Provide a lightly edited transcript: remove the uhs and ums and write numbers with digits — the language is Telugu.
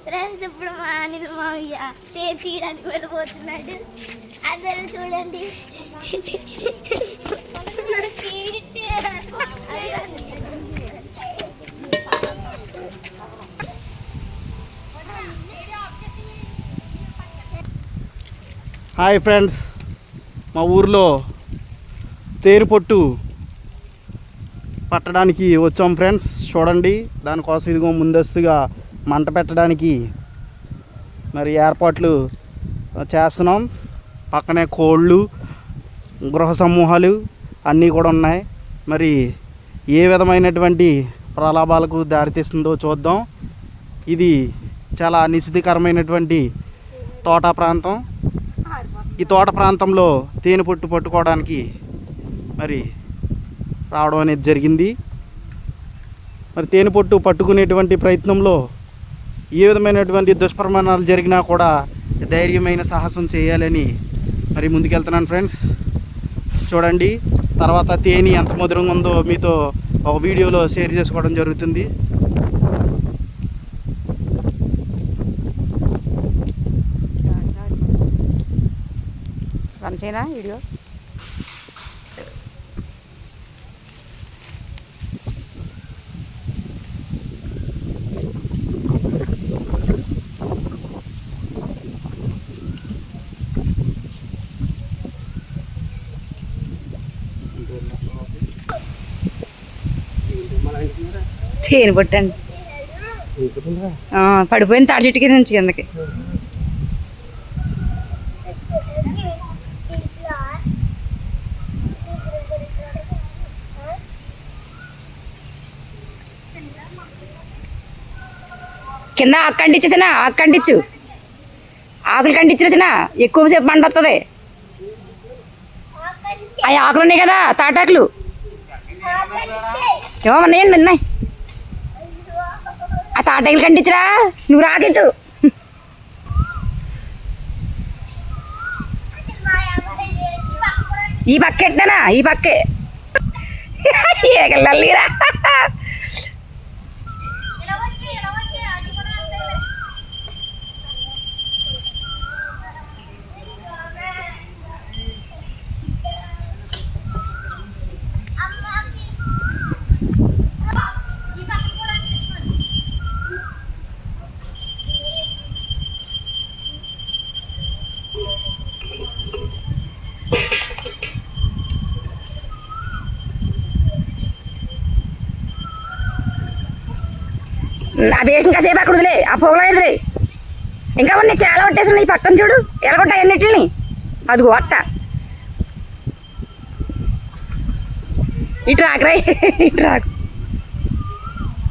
ఫ్రెండ్స్ ఇప్పుడు మా అనిల్ మావయ్య తేరు తీయడానికి వెళ్ళిపోతున్నాడు. అందరూ చూడండి. హాయ్ ఫ్రెండ్స్, మా ఊర్లో తేరు పొట్టు పట్టడానికి వచ్చాం ఫ్రెండ్స్. చూడండి, దానికోసం ఇదిగో ముందస్తుగా మంట పెట్టడానికి మరి ఏర్పాట్లు చేస్తున్నాం. పక్కనే కోళ్ళు, గృహ సమూహాలు అన్నీ కూడా ఉన్నాయి. మరి ఏ విధమైనటువంటి ప్రలాభాలకు దారితీస్తుందో చూద్దాం. ఇది చాలా నిషిద్ధకరమైనటువంటి తోట ప్రాంతం. ఈ తోట ప్రాంతంలో తేనె పొట్టు పట్టుకోవడానికి మరి రావడం అనేది జరిగింది. మరి తేనె పొట్టు పట్టుకునేటువంటి ప్రయత్నంలో ఏ విధమైనటువంటి దుష్పరిమాణాలు జరిగినా కూడా ధైర్యమైన సాహసం చేయాలని మరి ముందుకెళ్తున్నాను ఫ్రెండ్స్. చూడండి, తర్వాత తేనె ఎంత మధురంగా ఉందో మీతో ఒక వీడియోలో షేర్ చేసుకోవడం జరుగుతుంది. వీడియో తేనె పట్టండి. పడిపోయింది తాడి చెట్టు కింద నుంచి కిందకి. కింద ఆకు కంటించేసినా, ఆకు కంటించు, ఆకులు కంటించేసినా ఎక్కువసేపు మంట వస్తుంది. అవి ఆకులు ఉన్నాయి కదా, తాటాకులు ఏమన్నాయండి ఉన్నాయి. ఆ తాటాకులు కంటించరా, నువ్వు రాకెట్టు. ఈ పక్క ఎట్టానా, ఈ పక్కే ఏగలరా. ఆ బేషన్ కాసేపు అక్కడ వదిలే, ఆ పొగలో ఎదురే. ఇంకా ఉన్నాయి, చాలా పట్టేస్తున్నాయి. ఈ పక్కన చూడు, ఎలాగొట్టాయి అన్నిటిని. అదిగో అట్ట ఇటు రాకరా, ఇటు రాకు.